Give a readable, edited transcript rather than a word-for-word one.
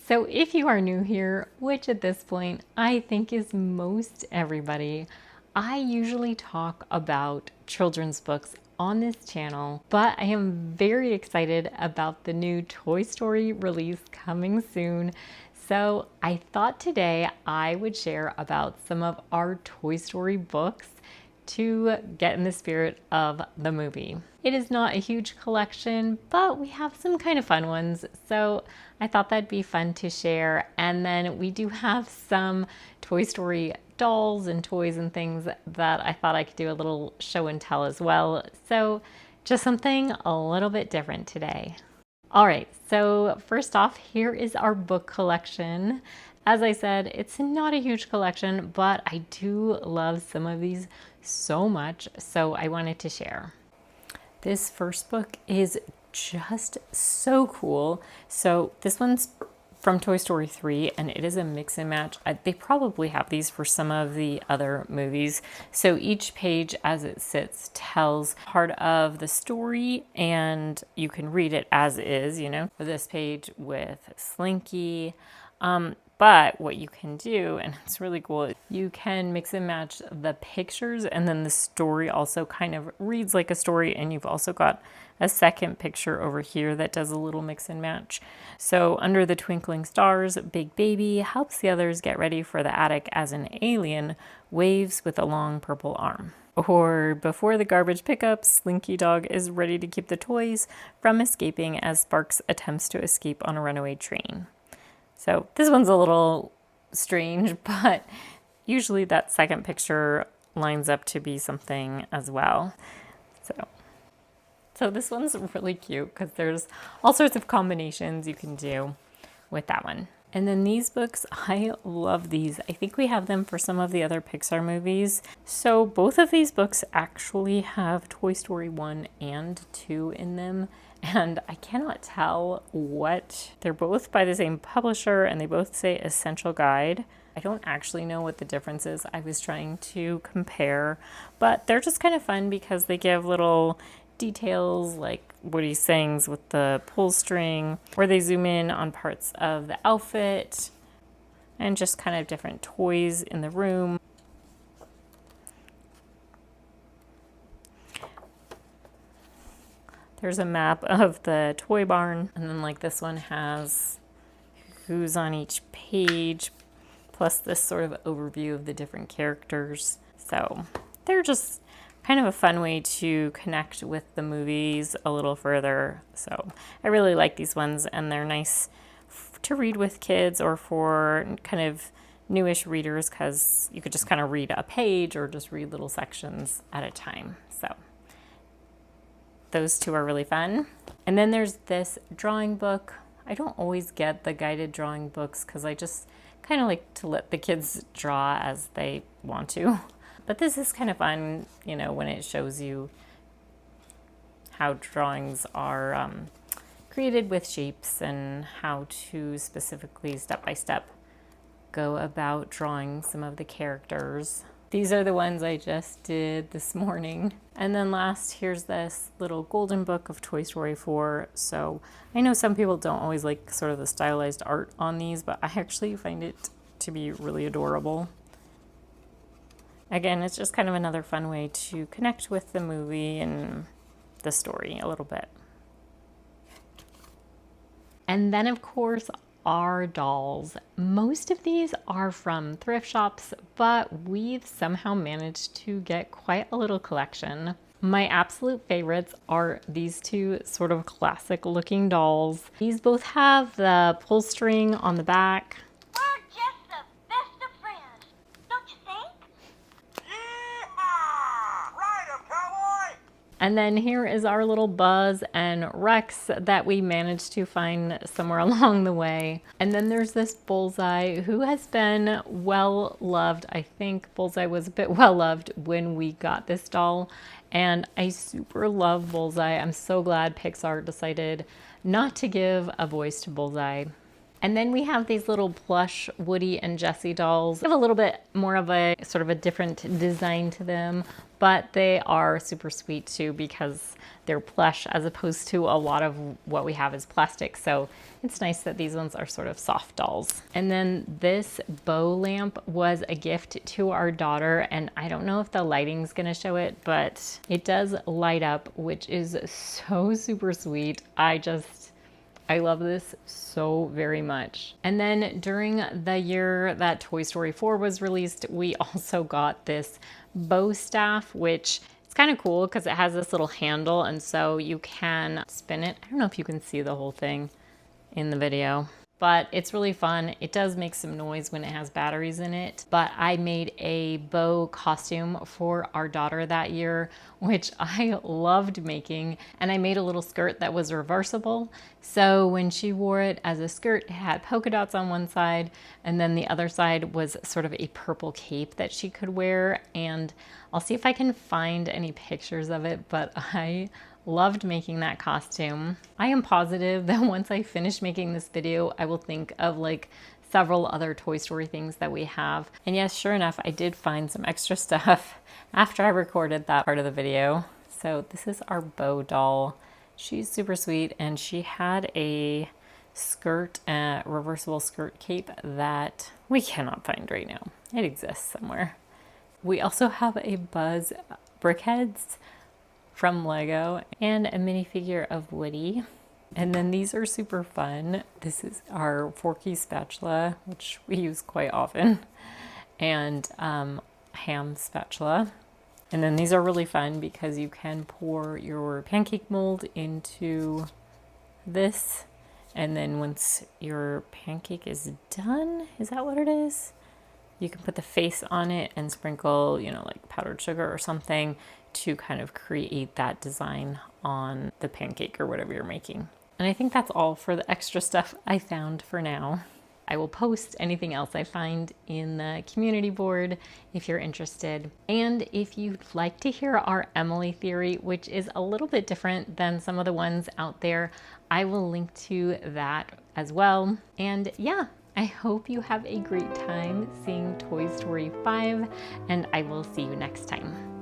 So if you are new here, which at this point I think is most everybody, I usually talk about children's books on this channel, but I am very excited about the new Toy Story release coming soon. So I thought today I would share about some of our Toy Story books to get in the spirit of the movie. It is not a huge collection, but we have some kind of fun ones, so I thought that'd be fun to share. And then we do have some Toy Story dolls and toys and things that I thought I could do a little show and tell as well. So just something a little bit different today. All right, so first off, here is our book collection. As I said, it's not a huge collection, but I do love some of these so much, so I wanted to share. This first book is just so cool. So this one's from Toy Story 3, and it is a mix and match. They probably have these for some of the other movies. So each page as it sits tells part of the story, and you can read it as is, you know, this page with Slinky. But what you can do, and it's really cool, you can mix and match the pictures, and then the story also kind of reads like a story, and you've also got a second picture over here that does a little mix and match. So under the twinkling stars, Big Baby helps the others get ready for the attic as an alien waves with a long purple arm. Or before the garbage pickup, Slinky Dog is ready to keep the toys from escaping as Sparks attempts to escape on a runaway train. So this one's a little strange, but usually that second picture lines up to be something as well. So this one's really cute because there's all sorts of combinations you can do with that one. And then these books, I love these. I think we have them for some of the other Pixar movies. So both of these books actually have Toy Story 1 and 2 in them. And I cannot tell what, they're both by the same publisher and they both say Essential Guide. I don't actually know what the difference is. I was trying to compare, but they're just kind of fun because they give little details like Woody sings with the pull string, or they zoom in on parts of the outfit and just kind of different toys in the room. There's a map of the toy barn, and then like this one has who's on each page, plus this sort of overview of the different characters. So they're just kind of a fun way to connect with the movies a little further. So I really like these ones, and they're nice to read with kids or for kind of newish readers because you could just kind of read a page or just read little sections at a time. So those two are really fun. And then there's this drawing book. I don't always get the guided drawing books because I just kind of like to let the kids draw as they want to. But this is kind of fun, you know, when it shows you how drawings are created with shapes and how to specifically step by step go about drawing some of the characters. These are the ones I just did this morning. And then last, here's this little golden book of Toy Story 4. So I know some people don't always like sort of the stylized art on these, but I actually find it to be really adorable. Again, it's just kind of another fun way to connect with the movie and the story a little bit. And then, of course, our dolls. Most of these are from thrift shops, but we've somehow managed to get quite a little collection. My absolute favorites are these two sort of classic looking dolls. These both have the pull string on the back. We're just the best of friends, don't you think? Yeehaw! Ride 'em, cowboy! And then here is our little Buzz and Rex that we managed to find somewhere along the way. And then there's this Bullseye who has been well loved. I think Bullseye was a bit well loved when we got this doll. And I super love Bullseye. I'm so glad Pixar decided not to give a voice to Bullseye. And then we have these little plush Woody and Jessie dolls. They have a little bit more of a sort of a different design to them, but they are super sweet too because they're plush as opposed to a lot of what we have is plastic. So it's nice that these ones are sort of soft dolls. And then this bow lamp was a gift to our daughter, and I don't know if the lighting's gonna show it, but it does light up, which is so super sweet. I love this so very much. And then during the year that Toy Story 4 was released, we also got this bow staff, which it's kind of cool because it has this little handle, and so you can spin it. I don't know if you can see the whole thing in the video, but it's really fun. It does make some noise when it has batteries in it, but I made a bow costume for our daughter that year, which I loved making. And I made a little skirt that was reversible. So when she wore it as a skirt, it had polka dots on one side, and then the other side was sort of a purple cape that she could wear. And I'll see if I can find any pictures of it, but I loved making that costume. I am positive that once I finish making this video, I will think of like several other Toy Story things that we have. And yes, sure enough, I did find some extra stuff after I recorded that part of the video. So this is our bow doll. She's super sweet, and she had a skirt, reversible skirt cape that we cannot find right now. It exists somewhere. We also have a Buzz Brickheads from Lego and a minifigure of Woody. And then these are super fun. This is our Forky spatula, which we use quite often, and ham spatula. And then these are really fun because you can pour your pancake mold into this, and then once your pancake is done, is that what it is? You can put the face on it and sprinkle, you know, like powdered sugar or something to kind of create that design on the pancake or whatever you're making. And I think that's all for the extra stuff I found for now. I will post anything else I find in the community board if you're interested. And if you'd like to hear our Emily theory, which is a little bit different than some of the ones out there, I will link to that as well. And yeah, I hope you have a great time seeing Toy Story 5, and I will see you next time.